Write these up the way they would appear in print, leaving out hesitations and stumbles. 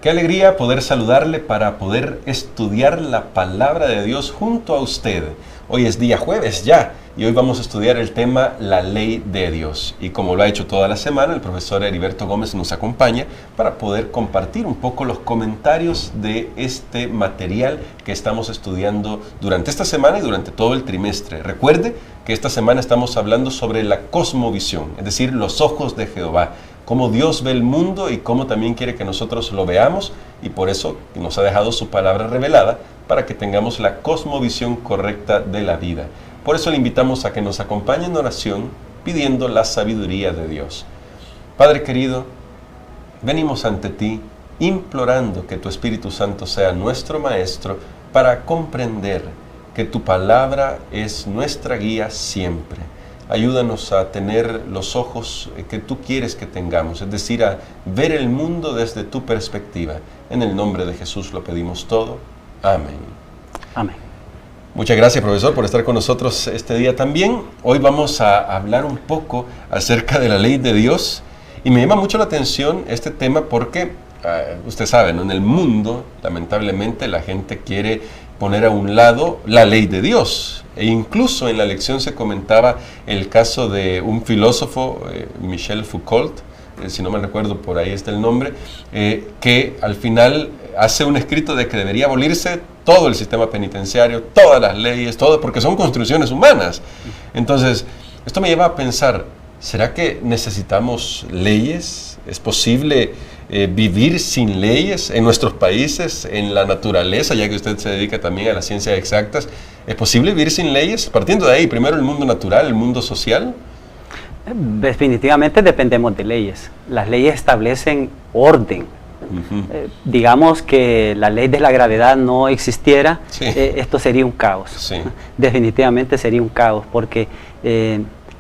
Qué alegría poder saludarle para poder estudiar la palabra de Dios junto a usted. Hoy es día jueves ya y hoy vamos a estudiar el tema La Ley de Dios. Y como lo ha hecho toda la semana, el profesor Heriberto Gómez nos acompaña para poder compartir un poco los comentarios de este material que estamos estudiando durante esta semana y durante todo el trimestre. Recuerde que esta semana estamos hablando sobre la cosmovisión, es decir, los ojos de Jehová. Cómo Dios ve el mundo y cómo también quiere que nosotros lo veamos, y por eso nos ha dejado su palabra revelada para que tengamos la cosmovisión correcta de la vida. Por eso le invitamos a que nos acompañe en oración pidiendo la sabiduría de Dios. Padre querido, venimos ante ti implorando que tu Espíritu Santo sea nuestro Maestro para comprender que tu palabra es nuestra guía siempre. Ayúdanos a tener los ojos que tú quieres que tengamos, es decir, a ver el mundo desde tu perspectiva. En el nombre de Jesús lo pedimos todo. Amén. Amén. Muchas gracias, profesor, por estar con nosotros este día también. Hoy vamos a hablar un poco acerca de la ley de Dios. Y me llama mucho la atención este tema porque, usted sabe, ¿no? En el mundo, lamentablemente, la gente quiere poner a un lado la ley de Dios. E incluso en la lección se comentaba el caso de un filósofo, Michel Foucault, si no me recuerdo, por ahí está el nombre, que al final hace un escrito de que debería abolirse todo el sistema penitenciario, todas las leyes, todo, porque son construcciones humanas. Entonces, esto me lleva a pensar, ¿será que necesitamos leyes? ¿Es posible vivir sin leyes en nuestros países, en la naturaleza, ya que usted se dedica también a las ciencias exactas? ¿Es posible vivir sin leyes? Partiendo de ahí, primero el mundo natural, el mundo social. Definitivamente dependemos de leyes. Las leyes establecen orden. Digamos que la ley de la gravedad no existiera, sí. Esto sería un caos. Sí. Definitivamente sería un caos, porque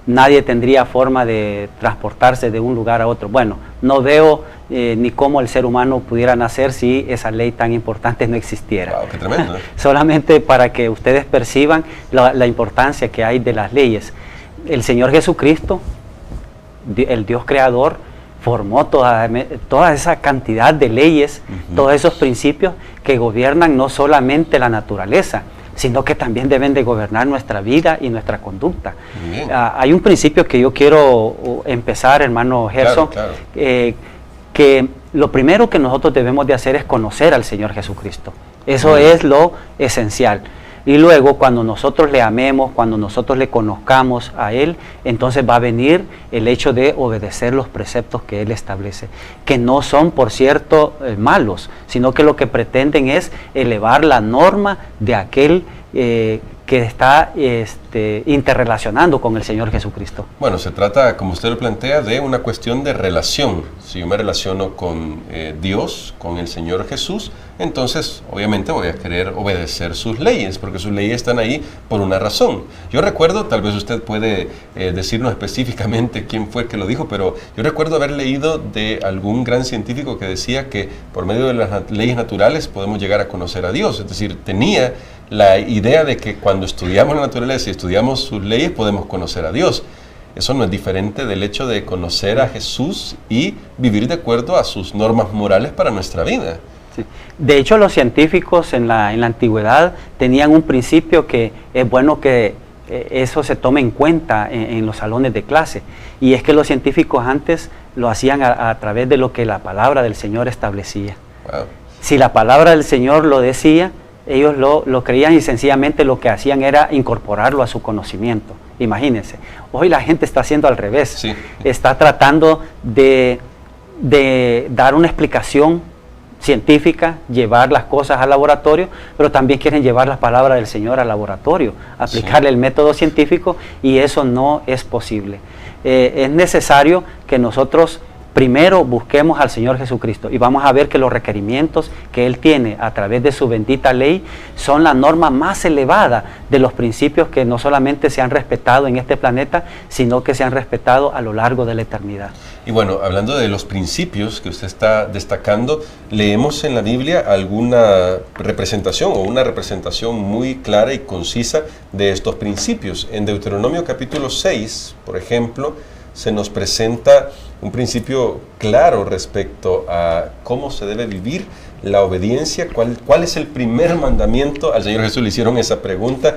nadie tendría forma de transportarse de un lugar a otro. Bueno, no veo ni cómo el ser humano pudiera nacer si esa ley tan importante no existiera. Wow, qué tremendo. Solamente para que ustedes perciban la importancia que hay de las leyes. El Señor Jesucristo, el Dios creador, formó toda esa cantidad de leyes, todos esos principios que gobiernan no solamente la naturaleza, sino que también deben de gobernar nuestra vida y nuestra conducta. Hay un principio que yo quiero empezar, hermano Gerson, claro. Que lo primero que nosotros debemos de hacer es conocer al Señor Jesucristo. Eso es lo esencial. Y luego, cuando nosotros le amemos, cuando nosotros le conozcamos a Él, entonces va a venir el hecho de obedecer los preceptos que Él establece, que no son, por cierto, malos, sino que lo que pretenden es elevar la norma de aquel que está interrelacionando con el Señor Jesucristo. Bueno, se trata, como usted lo plantea, de una cuestión de relación. Si yo me relaciono con Dios, con el Señor Jesús, entonces obviamente voy a querer obedecer sus leyes, porque sus leyes están ahí por una razón. Yo recuerdo, tal vez usted puede decirnos específicamente quién fue el que lo dijo, pero yo recuerdo haber leído de algún gran científico que decía que por medio de las leyes naturales podemos llegar a conocer a Dios. Es decir, tenía la idea de que cuando estudiamos la naturaleza y estudiamos sus leyes podemos conocer a Dios. Eso no es diferente del hecho de conocer a Jesús y vivir de acuerdo a sus normas morales para nuestra vida. Sí. De hecho, los científicos en la antigüedad tenían un principio que es bueno que eso se tome en cuenta en los salones de clase, y es que los científicos antes lo hacían a través de lo que la palabra del Señor establecía. Wow. Si la palabra del Señor lo decía, ellos lo creían y sencillamente lo que hacían era incorporarlo a su conocimiento. Imagínense, hoy la gente está haciendo al revés. Sí. Está tratando de dar una explicación científica, llevar las cosas al laboratorio, pero también quieren llevar las palabras del Señor al laboratorio, aplicarle el método científico, y eso no es posible. Es necesario que nosotros primero busquemos al Señor Jesucristo, y vamos a ver que los requerimientos que Él tiene a través de su bendita ley son la norma más elevada de los principios que no solamente se han respetado en este planeta, sino que se han respetado a lo largo de la eternidad. Y bueno, hablando de los principios que usted está destacando, leemos en la Biblia alguna representación o una representación muy clara y concisa de estos principios. En Deuteronomio capítulo 6, por ejemplo, se nos presenta un principio claro respecto a cómo se debe vivir la obediencia, cuál es el primer mandamiento. Al Señor Jesús le hicieron esa pregunta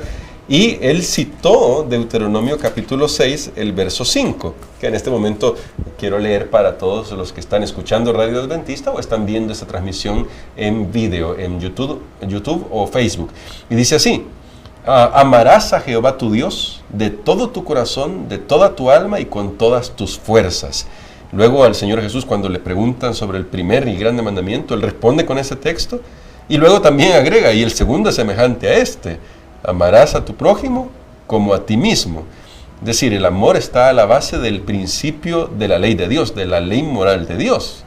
y Él citó Deuteronomio capítulo 6, el verso 5, que en este momento quiero leer para todos los que están escuchando Radio Adventista o están viendo esta transmisión en video, en YouTube o Facebook. Y dice así: amarás a Jehová tu Dios de todo tu corazón, de toda tu alma y con todas tus fuerzas. Luego al Señor Jesús, cuando le preguntan sobre el primer y grande mandamiento, Él responde con ese texto y luego también agrega: y el segundo es semejante a este: amarás a tu prójimo como a ti mismo. Es decir, el amor está a la base del principio de la ley de Dios, de la ley moral de Dios.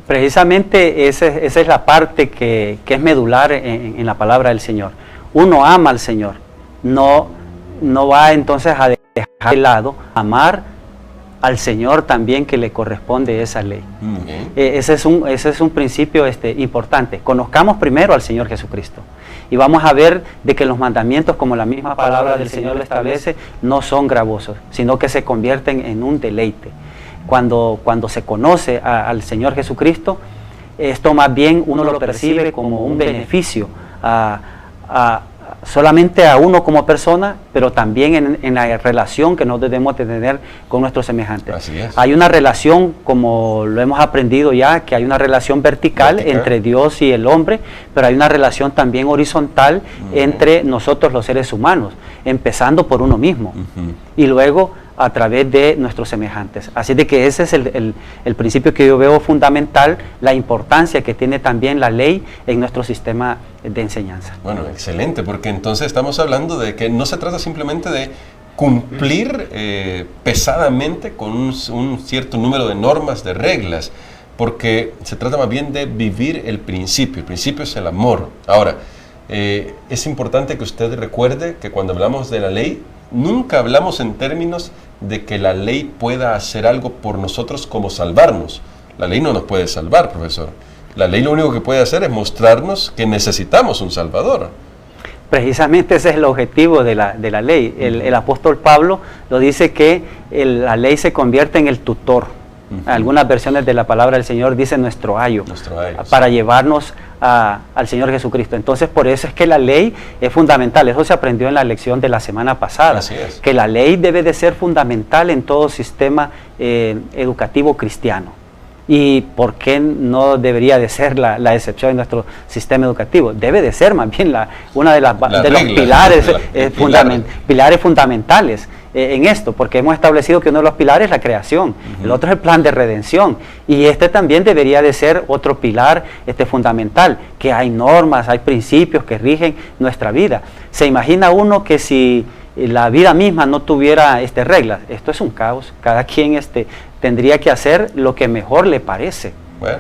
Precisamente esa es la parte que es medular en la palabra del Señor. Uno ama al Señor, no va entonces a dejar de lado amar al Señor también, que le corresponde esa ley. Ese es un principio importante. Conozcamos primero al Señor Jesucristo y vamos a ver de que los mandamientos, como la misma palabra del Señor lo establece, no son gravosos, sino que se convierten en un deleite. Cuando se conoce al Señor Jesucristo, esto más bien uno lo percibe como un beneficio solamente a uno como persona, pero también en la relación que nos debemos de tener con nuestros semejantes. Así es. Hay una relación, como lo hemos aprendido ya, que hay una relación vertical entre Dios y el hombre, pero hay una relación también horizontal entre nosotros los seres humanos, empezando por uno mismo y luego a través de nuestros semejantes. Así de que ese es el principio que yo veo fundamental, la importancia que tiene también la ley en nuestro sistema de enseñanza. Bueno, excelente, porque entonces estamos hablando de que no se trata simplemente de cumplir pesadamente con un cierto número de normas, de reglas, porque se trata más bien de vivir el principio. El principio es el amor. Ahora, es importante que usted recuerde que cuando hablamos de la ley, nunca hablamos en términos de que la ley pueda hacer algo por nosotros como salvarnos. La ley no nos puede salvar, profesor. La ley lo único que puede hacer es mostrarnos que necesitamos un Salvador. Precisamente ese es el objetivo de la ley. El apóstol Pablo lo dice que la ley se convierte en el tutor. Algunas versiones de la palabra del Señor dicen nuestro ayo, para llevarnos al Señor Jesucristo. Entonces, por eso es que la ley es fundamental. Eso se aprendió en la lección de la semana pasada, que la ley debe de ser fundamental en todo sistema educativo cristiano. ¿Y por qué no debería de ser la excepción en nuestro sistema educativo? Debe de ser más bien una de los pilares fundamentales en esto, porque hemos establecido que uno de los pilares es la creación, el otro es el plan de redención, y este también debería de ser otro pilar fundamental, que hay normas, hay principios que rigen nuestra vida. ¿Se imagina uno que si la vida misma no tuviera reglas? Esto es un caos. Cada quien tendría que hacer lo que mejor le parece. Bueno,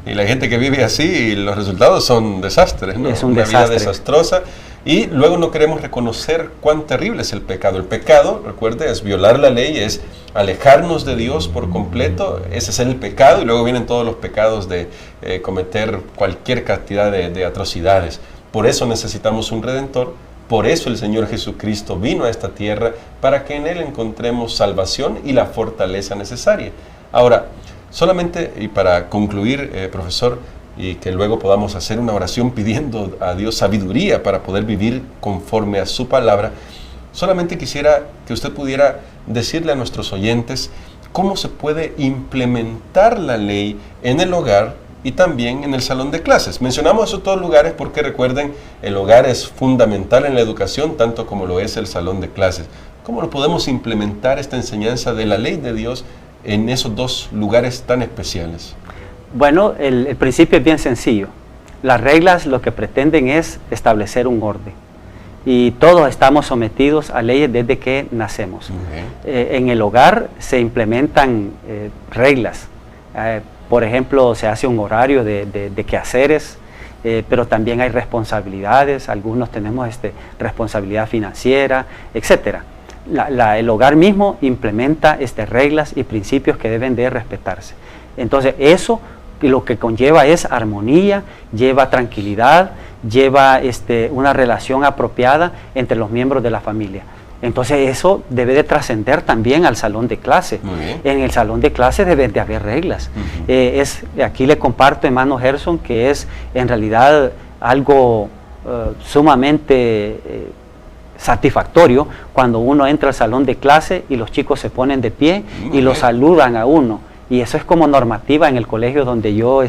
y la gente que vive así, los resultados son desastres, ¿no? Es un Una desastre. vida desastrosa. Y luego no queremos reconocer cuán terrible es el pecado. El pecado, recuerde, es violar la ley, es alejarnos de Dios por completo. Ese es el pecado, y luego vienen todos los pecados de cometer cualquier cantidad de atrocidades. Por eso necesitamos un Redentor. Por eso el Señor Jesucristo vino a esta tierra, para que en Él encontremos salvación y la fortaleza necesaria. Ahora, solamente, y para concluir, profesor, y que luego podamos hacer una oración pidiendo a Dios sabiduría para poder vivir conforme a su palabra, solamente quisiera que usted pudiera decirle a nuestros oyentes cómo se puede implementar la ley en el hogar y también en el salón de clases. Mencionamos esos dos lugares porque, recuerden, el hogar es fundamental en la educación, tanto como lo es el salón de clases. ¿Cómo lo podemos implementar, esta enseñanza de la ley de Dios, en esos dos lugares tan especiales? Bueno, el principio es bien sencillo. Las reglas lo que pretenden es establecer un orden. Y todos estamos sometidos a leyes desde que nacemos. En el hogar se implementan reglas. Por ejemplo, se hace un horario de quehaceres, pero también hay responsabilidades. Algunos tenemos responsabilidad financiera, etc. El hogar mismo implementa reglas y principios que deben de respetarse. Entonces, eso lo que conlleva es armonía, lleva tranquilidad, lleva una relación apropiada entre los miembros de la familia. Entonces eso debe de trascender también al salón de clase. Muy bien. En el salón de clase debe de haber reglas. Aquí le comparto, hermano Gerson, que es en realidad algo sumamente satisfactorio cuando uno entra al salón de clase y los chicos se ponen de pie y lo saludan a uno. Y eso es como normativa en el colegio donde yo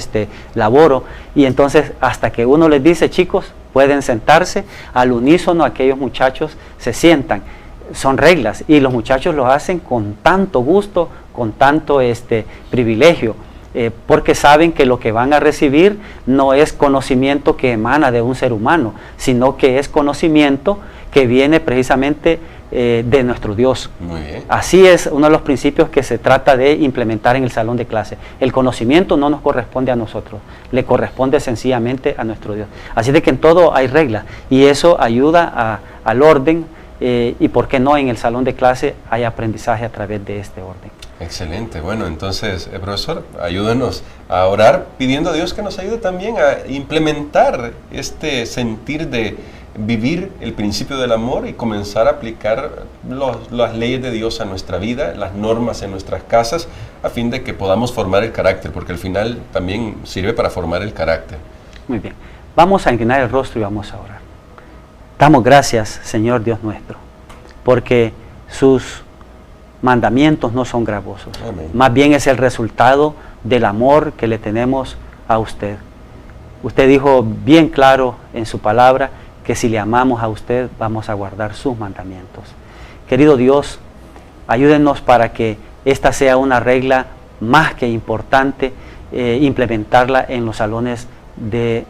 laboro. Y entonces hasta que uno les dice, chicos, pueden sentarse, al unísono aquellos muchachos se sientan. Son reglas y los muchachos lo hacen con tanto gusto, con tanto privilegio, porque saben que lo que van a recibir no es conocimiento que emana de un ser humano, sino que es conocimiento que viene precisamente de nuestro Dios. Muy bien. Así es uno de los principios que se trata de implementar en el salón de clase. El conocimiento no nos corresponde a nosotros, le corresponde sencillamente a nuestro Dios. Así de que en todo hay reglas y eso ayuda al orden y por qué no en el salón de clase hay aprendizaje a través de este orden. Excelente. Bueno, entonces, profesor, ayúdenos a orar pidiendo a Dios que nos ayude también a implementar este sentir de vivir el principio del amor y comenzar a aplicar las leyes de Dios a nuestra vida, las normas en nuestras casas, a fin de que podamos formar el carácter, porque al final también sirve para formar el carácter. Muy bien. Vamos a inclinar el rostro y vamos a orar. Damos gracias, Señor Dios nuestro, porque sus mandamientos no son gravosos. Amén. Más bien es el resultado del amor que le tenemos a usted. Usted dijo bien claro en su palabra que si le amamos a usted, vamos a guardar sus mandamientos. Querido Dios, ayúdenos para que esta sea una regla más que importante, implementarla en los salones de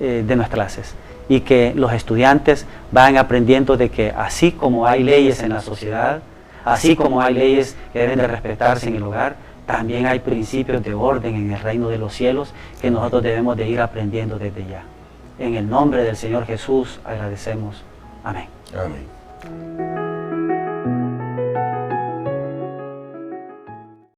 nuestras clases. Y que los estudiantes vayan aprendiendo de que así como hay leyes en la sociedad, así como hay leyes que deben de respetarse en el hogar, también hay principios de orden en el reino de los cielos que nosotros debemos de ir aprendiendo desde ya. En el nombre del Señor Jesús agradecemos. Amén. Amén.